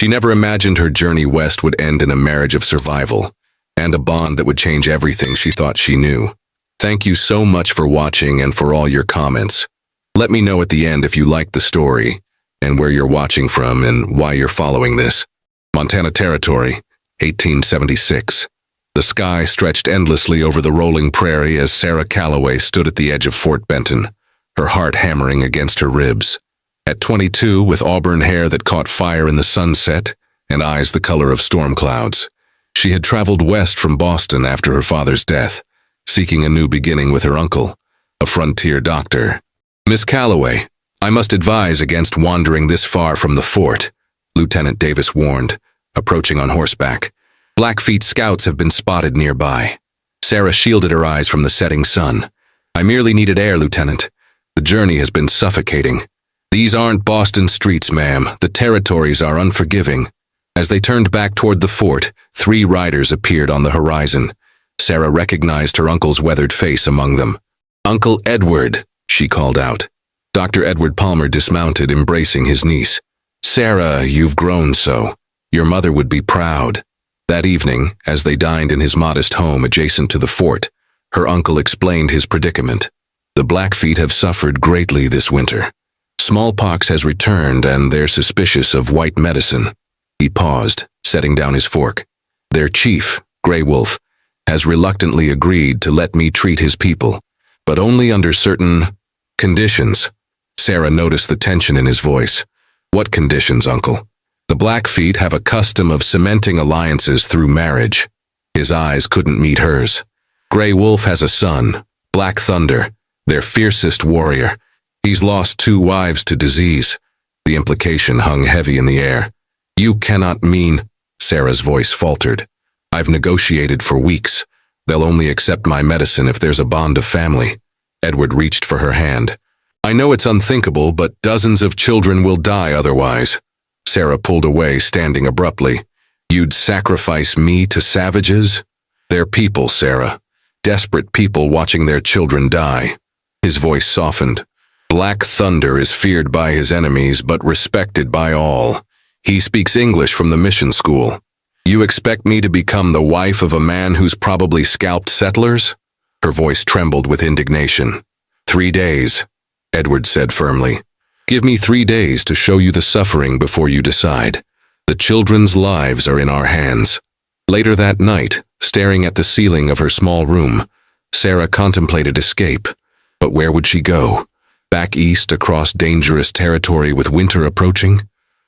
She never imagined her journey west would end in a marriage of survival, and a bond that would change everything she thought she knew. Thank you so much for watching and for all your comments. Let me know at the end if you liked the story, and where you're watching from and why you're following this. Montana Territory, 1876. The sky stretched endlessly over the rolling prairie as Sarah Calloway stood at the edge of Fort Benton, her heart hammering against her ribs. At 22, with auburn hair that caught fire in the sunset and eyes the color of storm clouds, she had traveled west from Boston after her father's death, seeking a new beginning with her uncle, a frontier doctor. Miss Calloway, I must advise against wandering this far from the fort, Lieutenant Davis warned, approaching on horseback. Blackfeet scouts have been spotted nearby. Sarah shielded her eyes from the setting sun. I merely needed air, Lieutenant. The journey has been suffocating. These aren't Boston streets, ma'am. The territories are unforgiving. As they turned back toward the fort, 3 riders appeared on the horizon. Sarah recognized her uncle's weathered face among them. Uncle Edward, she called out. Dr. Edward Palmer dismounted, embracing his niece. Sarah, you've grown so. Your mother would be proud. That evening, as they dined in his modest home adjacent to the fort, her uncle explained his predicament. The Blackfeet have suffered greatly this winter. Smallpox has returned and they're suspicious of white medicine. He paused, setting down his fork. Their chief, Gray Wolf, has reluctantly agreed to let me treat his people, but only under certain conditions. Sarah noticed the tension in his voice. What conditions, Uncle? The Blackfeet have a custom of cementing alliances through marriage. His eyes couldn't meet hers. Gray Wolf has a son, Black Thunder, their fiercest warrior. He's lost 2 wives to disease. The implication hung heavy in the air. You cannot mean, Sarah's voice faltered. I've negotiated for weeks. They'll only accept my medicine if there's a bond of family. Edward reached for her hand. I know it's unthinkable, but dozens of children will die otherwise. Sarah pulled away, standing abruptly. You'd sacrifice me to savages? They're people, Sarah. Desperate people watching their children die. His voice softened. Black Thunder is feared by his enemies, but respected by all. He speaks English from the mission school. You expect me to become the wife of a man who's probably scalped settlers? Her voice trembled with indignation. 3 days, Edward said firmly. Give me 3 days to show you the suffering before you decide. The children's lives are in our hands. Later that night, staring at the ceiling of her small room, Sarah contemplated escape. But where would she go? Back east across dangerous territory with winter approaching?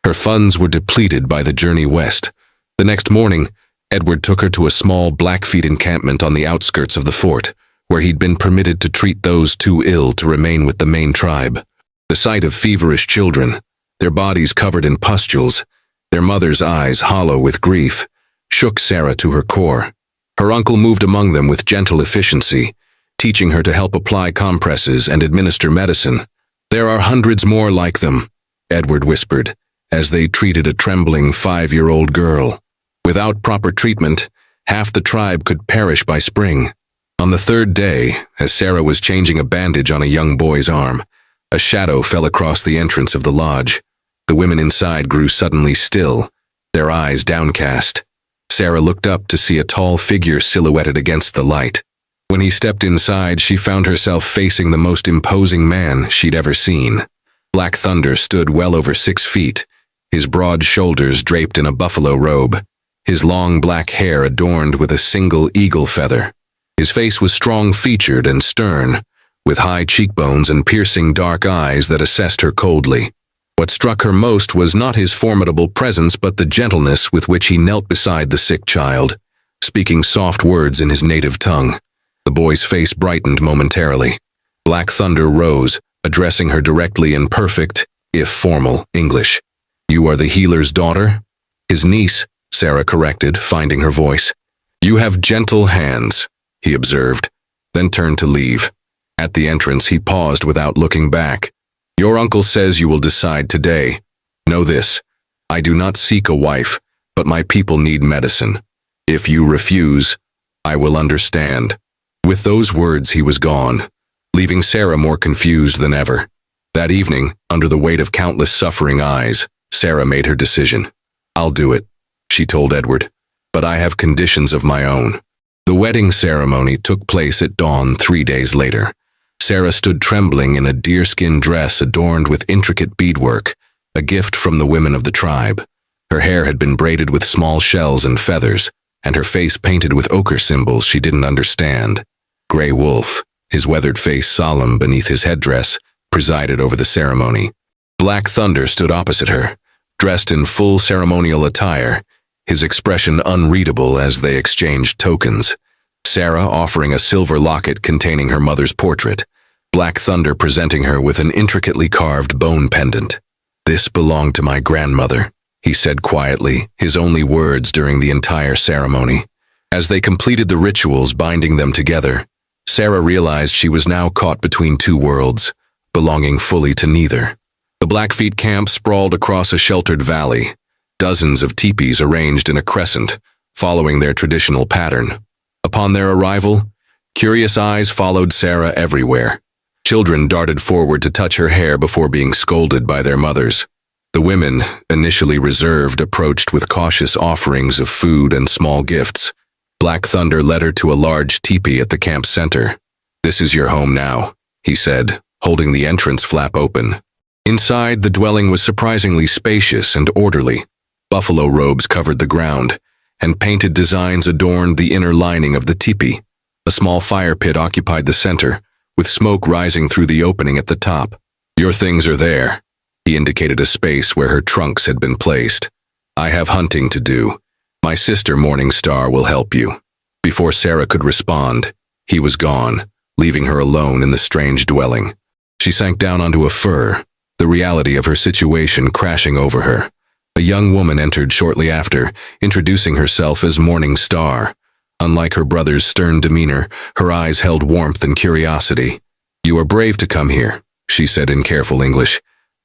Her funds were depleted by the journey west. The next morning, Edward took her to a small Blackfeet encampment on the outskirts of the fort, where he'd been permitted to treat those too ill to remain with the main tribe. The sight of feverish children, their bodies covered in pustules, their mother's eyes hollow with grief, shook Sarah to her core. Her uncle moved among them with gentle efficiency, teaching her to help apply compresses and administer medicine. There are hundreds more like them, Edward whispered, as they treated a trembling 5-year-old girl. Without proper treatment, half the tribe could perish by spring. On the 3rd day, as Sarah was changing a bandage on a young boy's arm, a shadow fell across the entrance of the lodge. The women inside grew suddenly still, their eyes downcast. Sarah looked up to see a tall figure silhouetted against the light. When he stepped inside, she found herself facing the most imposing man she'd ever seen. Black Thunder stood well over 6 feet, his broad shoulders draped in a buffalo robe, his long black hair adorned with a single eagle feather. His face was strong-featured and stern, with high cheekbones and piercing dark eyes that assessed her coldly. What struck her most was not his formidable presence but the gentleness with which he knelt beside the sick child, speaking soft words in his native tongue. The boy's face brightened momentarily. Black Thunder rose, addressing her directly in perfect, if formal, English. You are the healer's daughter? His niece, Sarah corrected, finding her voice. You have gentle hands, he observed, then turned to leave. At the entrance, he paused without looking back. Your uncle says you will decide today. Know this, I do not seek a wife, but my people need medicine. If you refuse, I will understand. With those words, he was gone, leaving Sarah more confused than ever. That evening, under the weight of countless suffering eyes, Sarah made her decision. I'll do it, she told Edward, but I have conditions of my own. The wedding ceremony took place at dawn 3 days later. Sarah stood trembling in a deerskin dress adorned with intricate beadwork, a gift from the women of the tribe. Her hair had been braided with small shells and feathers, and her face painted with ochre symbols she didn't understand. Grey Wolf, his weathered face solemn beneath his headdress, presided over the ceremony. Black Thunder stood opposite her, dressed in full ceremonial attire, his expression unreadable as they exchanged tokens. Sarah offering a silver locket containing her mother's portrait, Black Thunder presenting her with an intricately carved bone pendant. "This belonged to my grandmother," he said quietly, his only words during the entire ceremony. As they completed the rituals binding them together, Sarah realized she was now caught between two worlds, belonging fully to neither. The Blackfeet camp sprawled across a sheltered valley, dozens of teepees arranged in a crescent, following their traditional pattern. Upon their arrival, curious eyes followed Sarah everywhere. Children darted forward to touch her hair before being scolded by their mothers. The women, initially reserved, approached with cautious offerings of food and small gifts. Black Thunder led her to a large teepee at the camp center. "This is your home now," he said, holding the entrance flap open. Inside, the dwelling was surprisingly spacious and orderly. Buffalo robes covered the ground, and painted designs adorned the inner lining of the teepee. A small fire pit occupied the center, with smoke rising through the opening at the top. "Your things are there." He indicated a space where her trunks had been placed. "I have hunting to do. My sister Morning Star will help you." Before Sarah could respond, he was gone, leaving her alone in the strange dwelling. She sank down onto a fur, the reality of her situation crashing over her. A young woman entered shortly after, introducing herself as Morning Star. Unlike her brother's stern demeanor, her eyes held warmth and curiosity. "You are brave to come here," she said in careful English.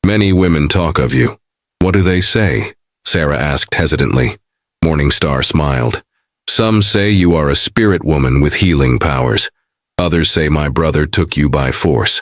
"Many women talk of you." "What do they say?" Sarah asked hesitantly. Morning Star smiled. "Some say you are a spirit woman with healing powers. Others say my brother took you by force."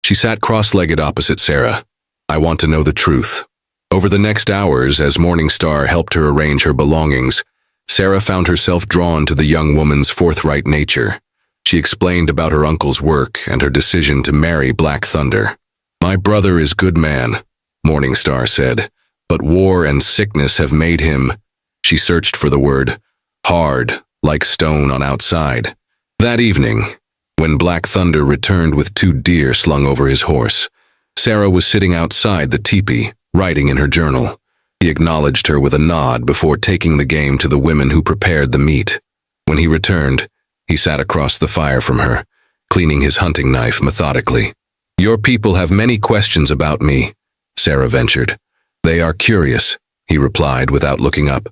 She sat cross-legged opposite Sarah. "I want to know the truth." Over the next hours, as Morning Star helped her arrange her belongings, Sarah found herself drawn to the young woman's forthright nature. She explained about her uncle's work and her decision to marry Black Thunder. "My brother is good man," Morning Star said, "but war and sickness have made him," she searched for the word, "hard, like stone on outside." That evening, when Black Thunder returned with 2 deer slung over his horse, Sarah was sitting outside the teepee, writing in her journal. He acknowledged her with a nod before taking the game to the women who prepared the meat. When he returned, he sat across the fire from her, cleaning his hunting knife methodically. "Your people have many questions about me," Sarah ventured. "They are curious," he replied without looking up.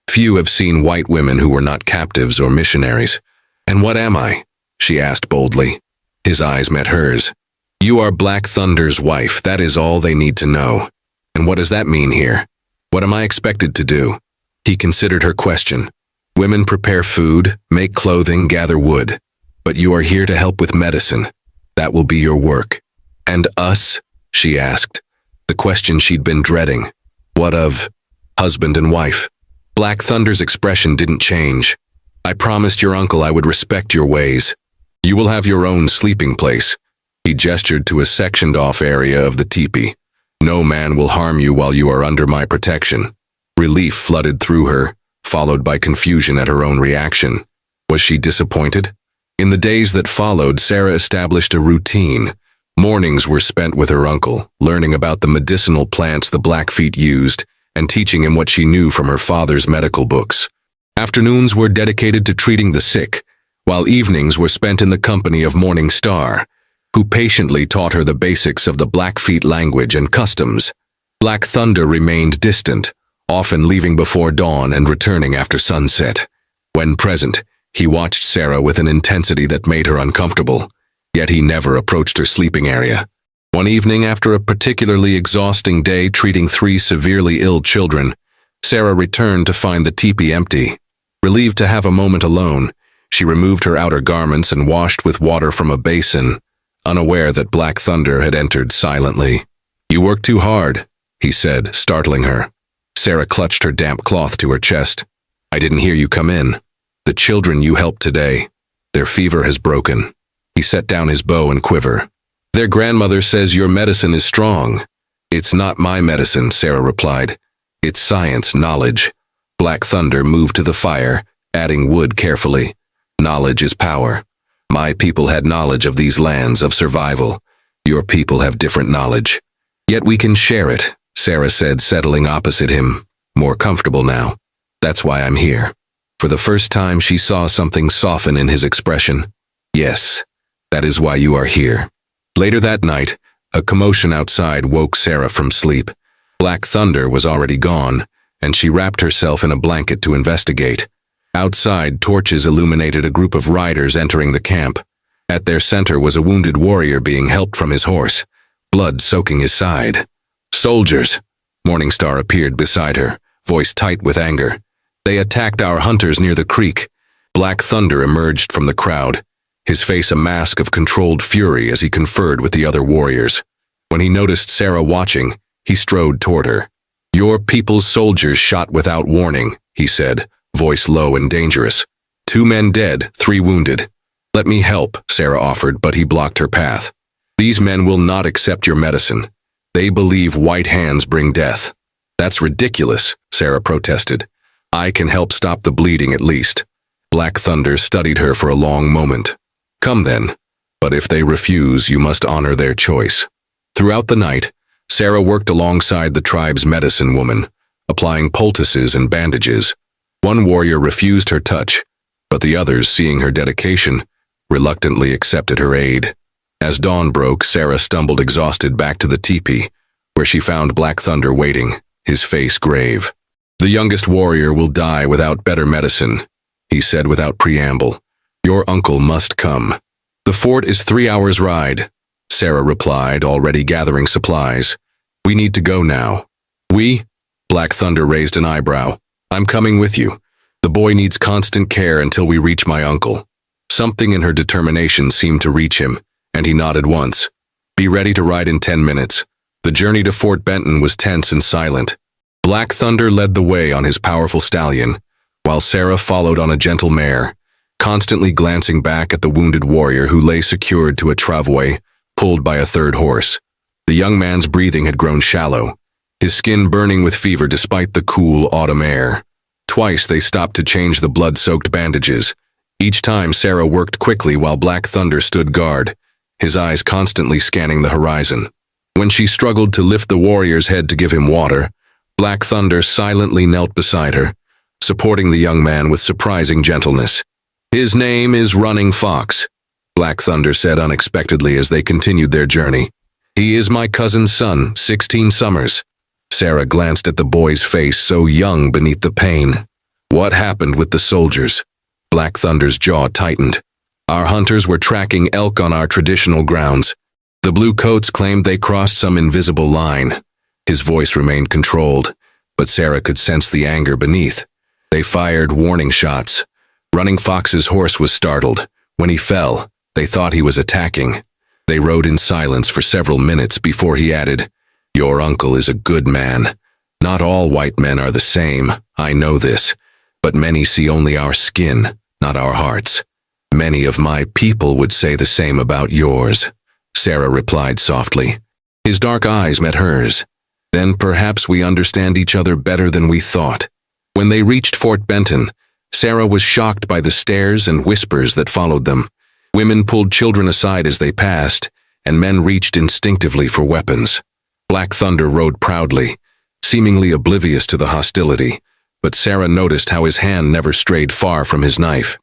"Few have seen white women who were not captives or missionaries." "And what am I?" she asked boldly. His eyes met hers. "You are Black Thunder's wife, that is all they need to know." "And what does that mean here? What am I expected to do?" He considered her question. "Women prepare food, make clothing, gather wood. But you are here to help with medicine. That will be your work." "And us?" she asked. The question she'd been dreading. "What of husband and wife?" Black Thunder's expression didn't change. "I promised your uncle I would respect your ways. You will have your own sleeping place." He gestured to a sectioned-off area of the teepee. "No man will harm you while you are under my protection." Relief flooded through her, followed by confusion at her own reaction. Was she disappointed? In the days that followed, Sarah established a routine. Mornings were spent with her uncle, learning about the medicinal plants the Blackfeet used and teaching him what she knew from her father's medical books. Afternoons were dedicated to treating the sick, while evenings were spent in the company of Morning Star, who patiently taught her the basics of the Blackfeet language and customs. Black Thunder remained distant, often leaving before dawn and returning after sunset. When present, he watched Sarah with an intensity that made her uncomfortable, yet he never approached her sleeping area. One evening, after a particularly exhausting day treating 3 severely ill children, Sarah returned to find the teepee empty. Relieved to have a moment alone, she removed her outer garments and washed with water from a basin, unaware that Black Thunder had entered silently. "You work too hard," he said, startling her. Sarah clutched her damp cloth to her chest. I didn't hear you come in. The children you helped today, their fever has broken. He set down his bow and quiver. Their grandmother says your medicine is strong. It's not my medicine, Sarah replied. It's science, knowledge. Black Thunder moved to the fire, adding wood carefully. Knowledge is power. My people had knowledge of these lands, of survival. Your people have different knowledge. Yet we can share it, Sarah said, settling opposite him, more comfortable now. That's why I'm here. For the first time, she saw something soften in his expression. Yes, that is why you are here. Later that night, a commotion outside woke Sarah from sleep. Black Thunder was already gone, and she wrapped herself in a blanket to investigate. Outside, torches illuminated a group of riders entering the camp. At their center was a wounded warrior being helped from his horse, blood soaking his side. Soldiers! Morningstar appeared beside her, voice tight with anger. They attacked our hunters near the creek. Black Thunder emerged from the crowd, his face a mask of controlled fury as he conferred with the other warriors. When he noticed Sarah watching, he strode toward her. Your people's soldiers shot without warning, he said, voice low and dangerous. 2 men dead, 3 wounded. Let me help, Sarah offered, but he blocked her path. These men will not accept your medicine. They believe white hands bring death. That's ridiculous, Sarah protested. I can help stop the bleeding at least. Black Thunder studied her for a long moment. Come then, but if they refuse, you must honor their choice. Throughout the night, Sarah worked alongside the tribe's medicine woman, applying poultices and bandages. One warrior refused her touch, but the others, seeing her dedication, reluctantly accepted her aid. As dawn broke, Sarah stumbled exhausted back to the teepee, where she found Black Thunder waiting, his face grave. The youngest warrior will die without better medicine, he said without preamble. Your uncle must come. The fort is 3 hours' ride, Sarah replied, already gathering supplies. We need to go now. We? Black Thunder raised an eyebrow. I'm coming with you. The boy needs constant care until we reach my uncle. Something in her determination seemed to reach him, and he nodded once. Be ready to ride in 10 minutes. The journey to Fort Benton was tense and silent. Black Thunder led the way on his powerful stallion, while Sarah followed on a gentle mare, constantly glancing back at the wounded warrior who lay secured to a travois, pulled by a third horse. The young man's breathing had grown shallow, his skin burning with fever despite the cool autumn air. Twice they stopped to change the blood-soaked bandages. Each time Sarah worked quickly while Black Thunder stood guard, his eyes constantly scanning the horizon. When she struggled to lift the warrior's head to give him water, Black Thunder silently knelt beside her, supporting the young man with surprising gentleness. His name is Running Fox, Black Thunder said unexpectedly as they continued their journey. He is my cousin's son, 16 summers. Sarah glanced at the boy's face, so young beneath the pain. What happened with the soldiers? Black Thunder's jaw tightened. Our hunters were tracking elk on our traditional grounds. The blue coats claimed they crossed some invisible line. His voice remained controlled, but Sarah could sense the anger beneath. They fired warning shots. Running Fox's horse was startled. When he fell, they thought he was attacking. They rode in silence for several minutes before he added, Your uncle is a good man. Not all white men are the same, I know this, but many see only our skin, not our hearts. Many of my people would say the same about yours, Sarah replied softly. His dark eyes met hers. Then perhaps we understand each other better than we thought. When they reached Fort Benton, Sarah was shocked by the stares and whispers that followed them. Women pulled children aside as they passed, and men reached instinctively for weapons. Black Thunder rode proudly, seemingly oblivious to the hostility, but Sarah noticed how his hand never strayed far from his knife.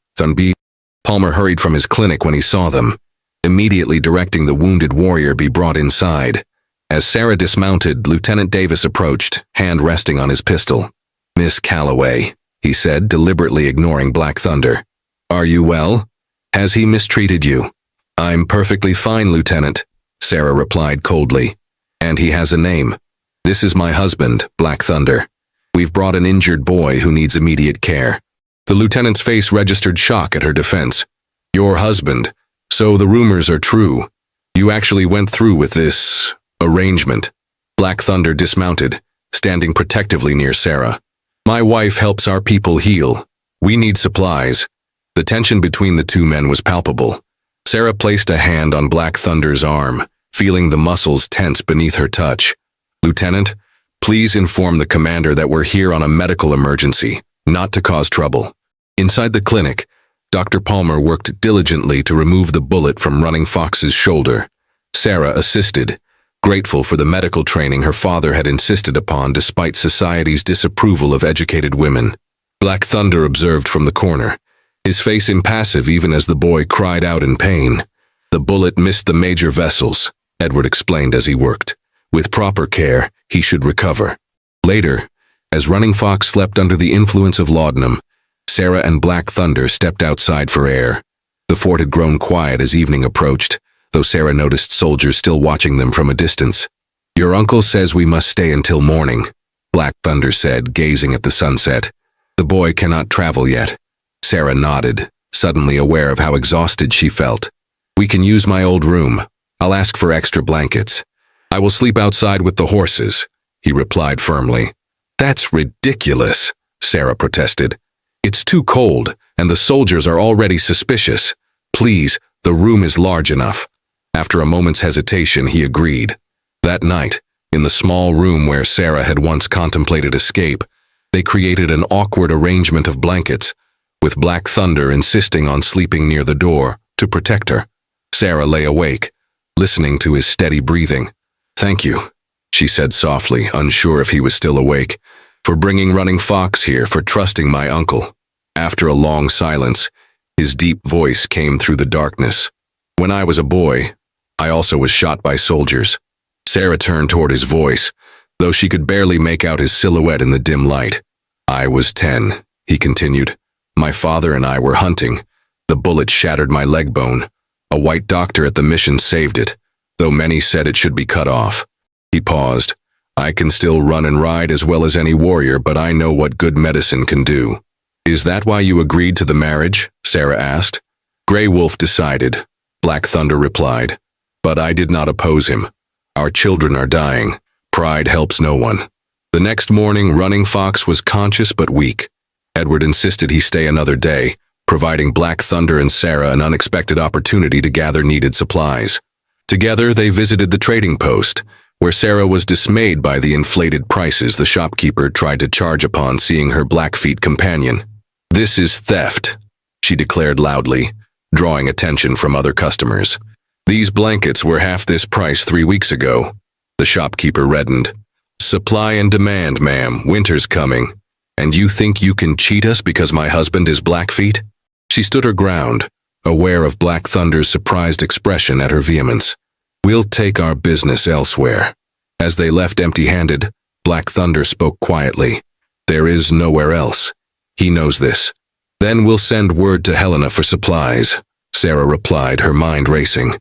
Palmer hurried from his clinic when he saw them, immediately directing the wounded warrior be brought inside. As Sarah dismounted, Lieutenant Davis approached, hand resting on his pistol. Miss Calloway, he said, deliberately ignoring Black Thunder. Are you well? Has he mistreated you? I'm perfectly fine, Lieutenant, Sarah replied coldly. And he has a name. This is my husband, Black Thunder. We've brought an injured boy who needs immediate care. The lieutenant's face registered shock at her defense. Your husband. So the rumors are true. You actually went through with this arrangement. Black Thunder dismounted, standing protectively near Sarah. My wife helps our people heal. We need supplies. The tension between the two men was palpable. Sarah placed a hand on Black Thunder's arm, feeling the muscles tense beneath her touch. Lieutenant, please inform the commander that we're here on a medical emergency, not to cause trouble. Inside the clinic, Dr. Palmer worked diligently to remove the bullet from Running Fox's shoulder. Sarah assisted, grateful for the medical training her father had insisted upon despite society's disapproval of educated women. Black Thunder observed from the corner, his face impassive even as the boy cried out in pain. The bullet missed the major vessels, Edward explained as he worked. With proper care, he should recover. Later, as Running Fox slept under the influence of laudanum, Sarah and Black Thunder stepped outside for air. The fort had grown quiet as evening approached, though Sarah noticed soldiers still watching them from a distance. Your uncle says we must stay until morning, Black Thunder said, gazing at the sunset. The boy cannot travel yet. Sarah nodded, suddenly aware of how exhausted she felt. We can use my old room. I'll ask for extra blankets. I will sleep outside with the horses, he replied firmly. That's ridiculous, Sarah protested. It's too cold, and the soldiers are already suspicious. Please, the room is large enough. After a moment's hesitation, he agreed. That night, in the small room where Sarah had once contemplated escape, they created an awkward arrangement of blankets, with Black Thunder insisting on sleeping near the door to protect her. Sarah lay awake, listening to his steady breathing. Thank you, she said softly, unsure if he was still awake, for bringing Running Fox here, for trusting my uncle. After a long silence, his deep voice came through the darkness. When I was a boy, I also was shot by soldiers. Sarah turned toward his voice, though she could barely make out his silhouette in the dim light. I was 10, he continued. My father and I were hunting. The bullet shattered my leg bone. A white doctor at the mission saved it, though many said it should be cut off. He paused. I can still run and ride as well as any warrior, but I know what good medicine can do. Is that why you agreed to the marriage? Sarah asked. Grey Wolf decided, Black Thunder replied. But I did not oppose him. Our children are dying. Pride helps no one. The next morning, Running Fox was conscious but weak. Edward insisted he stay another day, providing Black Thunder and Sarah an unexpected opportunity to gather needed supplies. Together, they visited the trading post, where Sarah was dismayed by the inflated prices the shopkeeper tried to charge upon seeing her Blackfeet companion. This is theft, she declared loudly, drawing attention from other customers. These blankets were half this price 3 weeks ago. The shopkeeper reddened. Supply and demand, ma'am. Winter's coming. And you think you can cheat us because my husband is Blackfeet? She stood her ground, aware of Black Thunder's surprised expression at her vehemence. We'll take our business elsewhere. As they left empty-handed, Black Thunder spoke quietly. There is nowhere else. He knows this. Then we'll send word to Helena for supplies, Sarah replied, her mind racing.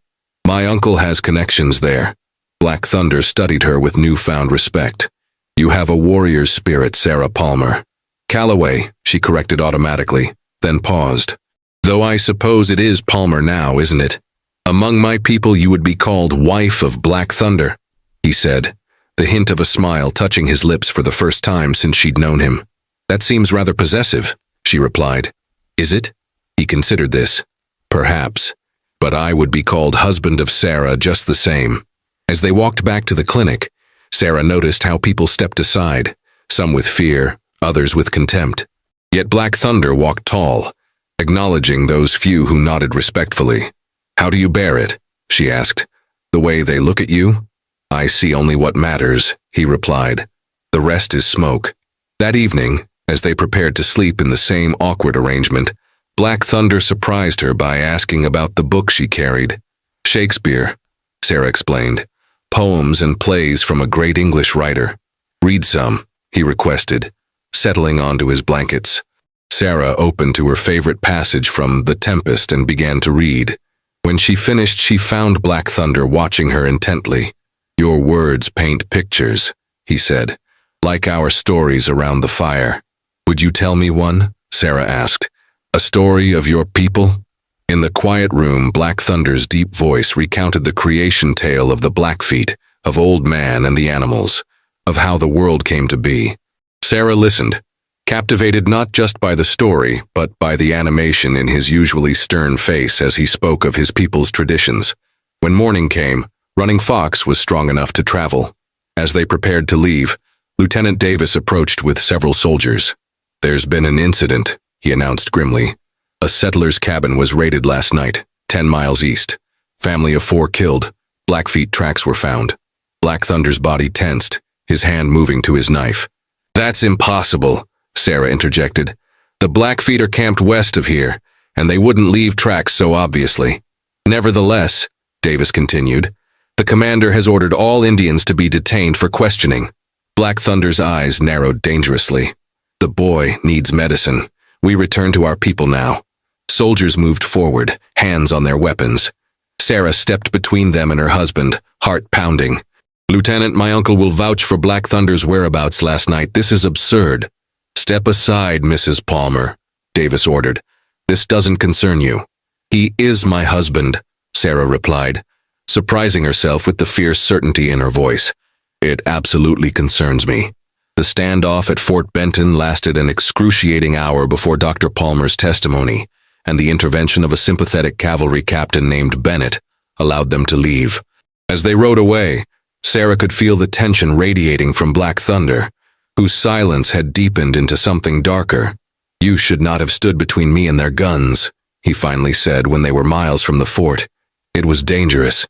My uncle has connections there. Black Thunder studied her with newfound respect. You have a warrior's spirit, Sarah Palmer. Calloway, she corrected automatically, then paused. Though I suppose it is Palmer now, isn't it? Among my people you would be called wife of Black Thunder, he said, the hint of a smile touching his lips for the first time since she'd known him. That seems rather possessive, she replied. Is it? He considered this. Perhaps. But I would be called husband of Sarah just the same. As they walked back to the clinic, Sarah noticed how people stepped aside, some with fear, others with contempt. Yet Black Thunder walked tall, acknowledging those few who nodded respectfully. How do you bear it? She asked. The way they look at you? I see only what matters, he replied. The rest is smoke. That evening, as they prepared to sleep in the same awkward arrangement, Black Thunder surprised her by asking about the book she carried. Shakespeare, Sarah explained. Poems and plays from a great English writer. Read some, he requested, settling onto his blankets. Sarah opened to her favorite passage from The Tempest and began to read. When she finished, she found Black Thunder watching her intently. Your words paint pictures, he said, like our stories around the fire. Would you tell me one? Sarah asked. A story of your people? In the quiet room, Black Thunder's deep voice recounted the creation tale of the Blackfeet, of Old Man and the animals. of how the world came to be. Sarah listened, captivated not just by the story, but by the animation in his usually stern face as he spoke of his people's traditions. When morning came, Running Fox was strong enough to travel. As they prepared to leave, Lieutenant Davis approached with several soldiers. "There's been an incident," he announced grimly. "A settler's cabin was raided last night, 10 miles east. Family of 4 killed. Blackfeet tracks were found." Black Thunder's body tensed, his hand moving to his knife. "That's impossible," Sarah interjected. "The Blackfeet are camped west of here, and they wouldn't leave tracks so obviously." "Nevertheless," Davis continued, "the commander has ordered all Indians to be detained for questioning." Black Thunder's eyes narrowed dangerously. "The boy needs medicine. We return to our people now." Soldiers moved forward, hands on their weapons. Sarah stepped between them and her husband, heart pounding. "Lieutenant, my uncle will vouch for Black Thunder's whereabouts last night. This is absurd." "Step aside, Mrs. Palmer," Davis ordered. "This doesn't concern you." "He is my husband," Sarah replied, surprising herself with the fierce certainty in her voice. "It absolutely concerns me." The standoff at Fort Benton lasted an excruciating hour before Dr. Palmer's testimony, and the intervention of a sympathetic cavalry captain named Bennett allowed them to leave. As they rode away, Sarah could feel the tension radiating from Black Thunder, whose silence had deepened into something darker. "You should not have stood between me and their guns," he finally said when they were miles from the fort. "It was dangerous."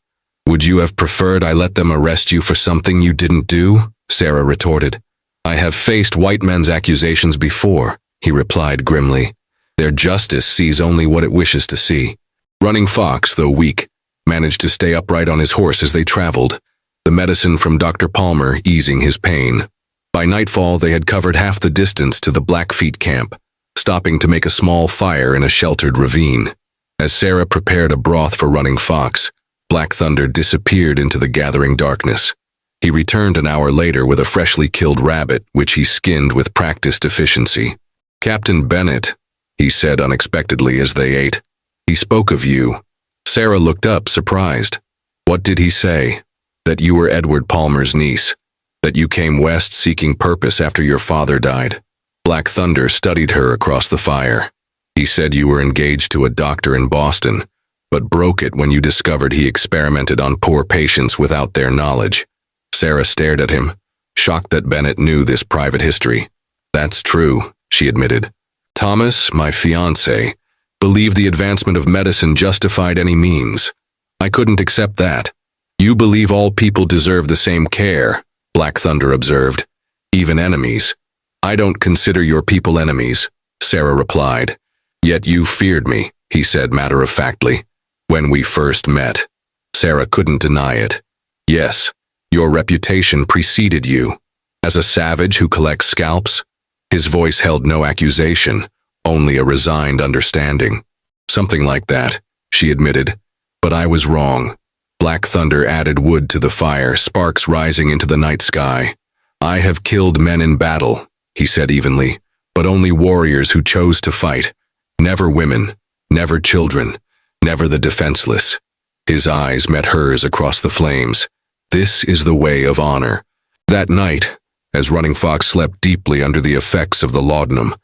"Would you have preferred I let them arrest you for something you didn't do?" Sarah retorted. "I have faced white men's accusations before," he replied grimly. "Their justice sees only what it wishes to see." Running Fox, though weak, managed to stay upright on his horse as they traveled, the medicine from Dr. Palmer easing his pain. By nightfall, they had covered half the distance to the Blackfeet camp, stopping to make a small fire in a sheltered ravine. As Sarah prepared a broth for Running Fox, Black Thunder disappeared into the gathering darkness. He returned an hour later with a freshly killed rabbit, which he skinned with practiced efficiency. "Captain Bennett," he said unexpectedly as they ate. "He spoke of you." Sarah looked up, surprised. "What did he say?" "That you were Edward Palmer's niece. That you came west seeking purpose after your father died." Black Thunder studied her across the fire. "He said you were engaged to a doctor in Boston, but broke it when you discovered he experimented on poor patients without their knowledge." Sarah stared at him, shocked that Bennett knew this private history. "That's true," she admitted. "Thomas, my fiancé, believed the advancement of medicine justified any means. I couldn't accept that." "You believe all people deserve the same care," Black Thunder observed. "Even enemies." "I don't consider your people enemies," Sarah replied. "Yet you feared me," he said matter-of-factly. "When we first met." Sarah couldn't deny it. "Yes, your reputation preceded you. As a savage who collects scalps?" His voice held no accusation, only a resigned understanding. "Something like that," she admitted. "But I was wrong." Black Thunder added wood to the fire, sparks rising into the night sky. "I have killed men in battle," he said evenly, "but only warriors who chose to fight. Never women, never children, never the defenseless." His eyes met hers across the flames. "This is the way of honor." That night, as Running Fox slept deeply under the effects of the laudanum,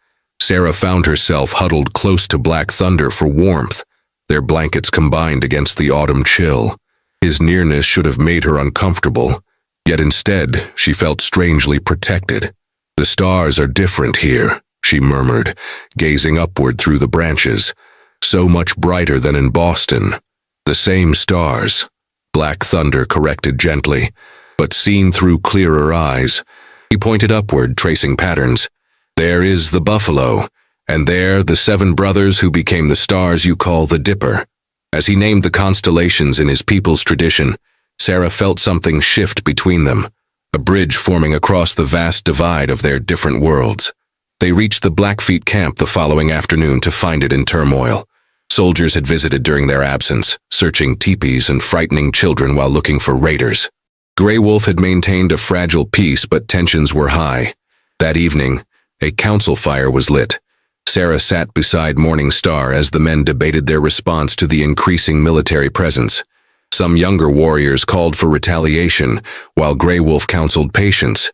Sarah found herself huddled close to Black Thunder for warmth, their blankets combined against the autumn chill. His nearness should have made her uncomfortable, yet instead she felt strangely protected. "The stars are different here," she murmured, gazing upward through the branches. "So much brighter than in Boston." "The same stars," Black Thunder corrected gently, but seen through clearer eyes. He pointed upward, tracing patterns. "There is the buffalo, and there the 7 brothers who became the stars you call the Dipper." As he named the constellations in his people's tradition, Sarah felt something shift between them, a bridge forming across the vast divide of their different worlds. They reached the Blackfeet camp the following afternoon to find it in turmoil. Soldiers had visited during their absence, searching teepees and frightening children while looking for raiders. Grey Wolf had maintained a fragile peace, but tensions were high. That evening, a council fire was lit. Sarah sat beside Morning Star as the men debated their response to the increasing military presence. Some younger warriors called for retaliation, while Grey Wolf counseled patience.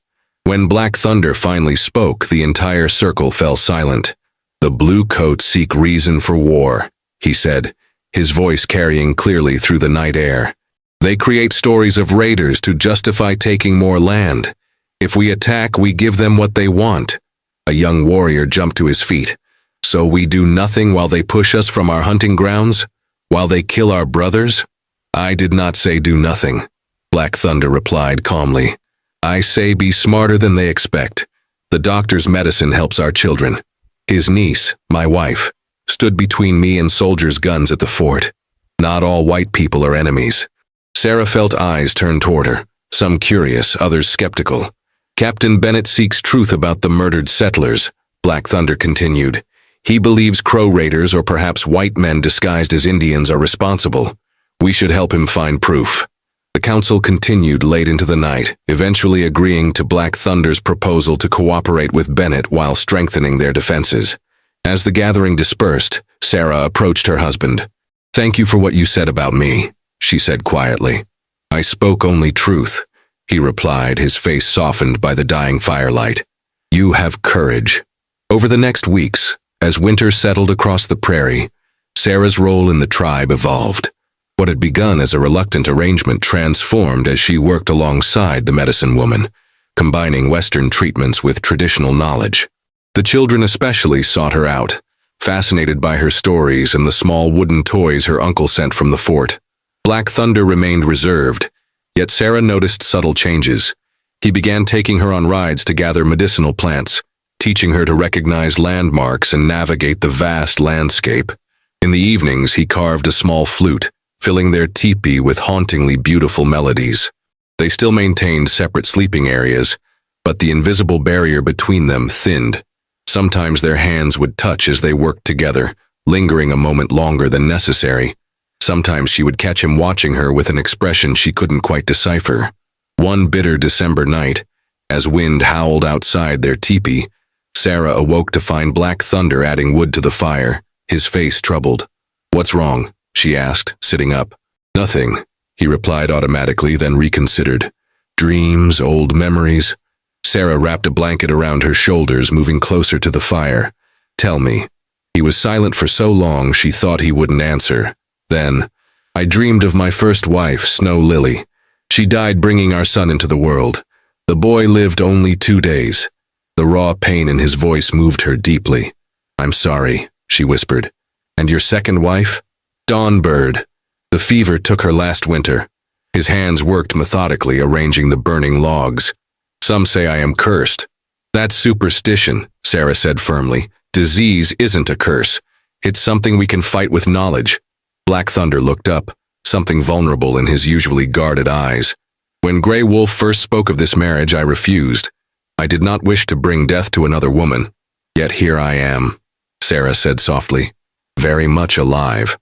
When Black Thunder finally spoke, the entire circle fell silent. "The blue coats seek reason for war," he said, his voice carrying clearly through the night air. "They create stories of raiders to justify taking more land. If we attack, we give them what they want." A young warrior jumped to his feet. "So we do nothing while they push us from our hunting grounds? While they kill our brothers?" "I did not say do nothing," Black Thunder replied calmly. "I say be smarter than they expect. The doctor's medicine helps our children. His niece, my wife, stood between me and soldiers' guns at the fort. Not all white people are enemies." Sarah felt eyes turn toward her, some curious, others skeptical. "Captain Bennett seeks truth about the murdered settlers," Black Thunder continued. "He believes Crow raiders or perhaps white men disguised as Indians are responsible. We should help him find proof." The council continued late into the night, eventually agreeing to Black Thunder's proposal to cooperate with Bennett while strengthening their defenses. As the gathering dispersed, Sarah approached her husband. "Thank you for what you said about me," she said quietly. "I spoke only truth," he replied, his face softened by the dying firelight. "You have courage." Over the next weeks, as winter settled across the prairie, Sarah's role in the tribe evolved. What had begun as a reluctant arrangement transformed as she worked alongside the medicine woman, combining Western treatments with traditional knowledge. The children especially sought her out, fascinated by her stories and the small wooden toys her uncle sent from the fort. Black Thunder remained reserved, yet Sarah noticed subtle changes. He began taking her on rides to gather medicinal plants, teaching her to recognize landmarks and navigate the vast landscape. In the evenings, he carved a small flute, filling their teepee with hauntingly beautiful melodies. They still maintained separate sleeping areas, but the invisible barrier between them thinned. Sometimes their hands would touch as they worked together, lingering a moment longer than necessary. Sometimes she would catch him watching her with an expression she couldn't quite decipher. One bitter December night, as wind howled outside their teepee, Sarah awoke to find Black Thunder adding wood to the fire, his face troubled. "What's wrong?" she asked, sitting up. "Nothing," he replied automatically, then reconsidered. "Dreams, old memories." Sarah wrapped a blanket around her shoulders, moving closer to the fire. "Tell me." He was silent for so long she thought he wouldn't answer. Then, "I dreamed of my first wife, Snow Lily. She died bringing our son into the world. The boy lived only 2 days." The raw pain in his voice moved her deeply. "I'm sorry," she whispered. "And your second wife?" "Dawnbird. The fever took her last winter." His hands worked methodically, arranging the burning logs. "Some say I am cursed." "That's superstition," Sarah said firmly. "Disease isn't a curse. It's something we can fight with knowledge." Black Thunder looked up, something vulnerable in his usually guarded eyes. "When Grey Wolf first spoke of this marriage, I refused. I did not wish to bring death to another woman. Yet here I am," Sarah said softly, "very much alive."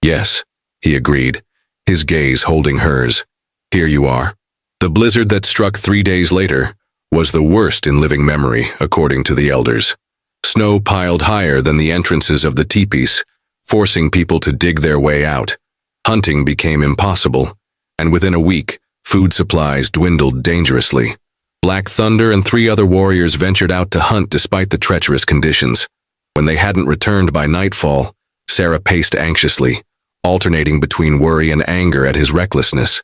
"Yes," he agreed, his gaze holding hers. "Here you are." The blizzard that struck 3 days later was the worst in living memory, according to the elders. Snow piled higher than the entrances of the teepees, forcing people to dig their way out. Hunting became impossible, and within a week, food supplies dwindled dangerously. Black Thunder and 3 other warriors ventured out to hunt despite the treacherous conditions. When they hadn't returned by nightfall, Sarah paced anxiously, alternating between worry and anger at his recklessness.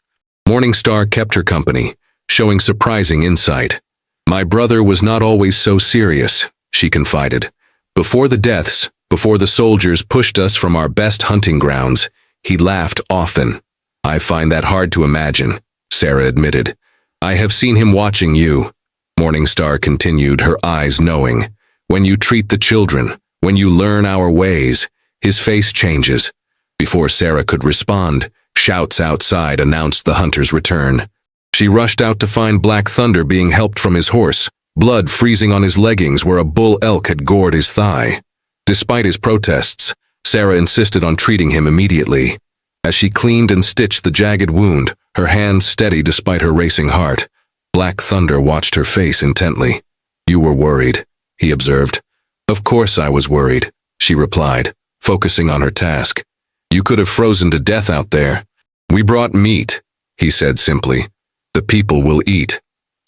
Morningstar kept her company, showing surprising insight. "My brother was not always so serious," she confided. "Before the deaths, before the soldiers pushed us from our best hunting grounds, he laughed often." "I find that hard to imagine," Sarah admitted. "I have seen him watching you," Morningstar continued, her eyes knowing. "When you treat the children, when you learn our ways, his face changes." Before Sarah could respond, shouts outside announced the hunter's return. She rushed out to find Black Thunder being helped from his horse, blood freezing on his leggings where a bull elk had gored his thigh. Despite his protests, Sarah insisted on treating him immediately. As she cleaned and stitched the jagged wound, her hands steady despite her racing heart, Black Thunder watched her face intently. "You were worried," he observed. "Of course I was worried," she replied, focusing on her task. "You could have frozen to death out there." "We brought meat," he said simply. "The people will eat."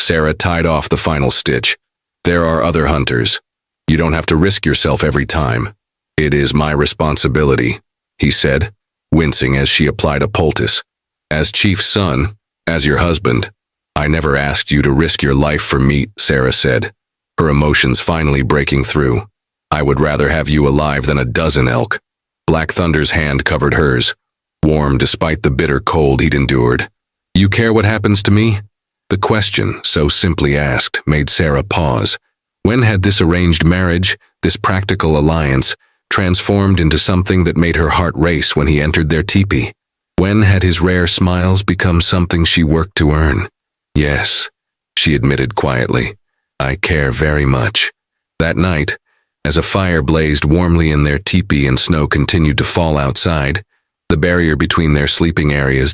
Sarah tied off the final stitch. There are other hunters. You don't have to risk yourself every time. It is my responsibility, he said, wincing as she applied a poultice. As chief's son, as your husband, I never asked you to risk your life for meat, Sarah said, her emotions finally breaking through. I would rather have you alive than a dozen elk. Black Thunder's hand covered hers, warm despite the bitter cold he'd endured. You care what happens to me? The question, so simply asked, made Sarah pause. When had this arranged marriage, this practical alliance, transformed into something that made her heart race when he entered their teepee? When had his rare smiles become something she worked to earn? Yes, she admitted quietly. I care very much. That night, as a fire blazed warmly in their teepee and snow continued to fall outside, the barrier between their sleeping areas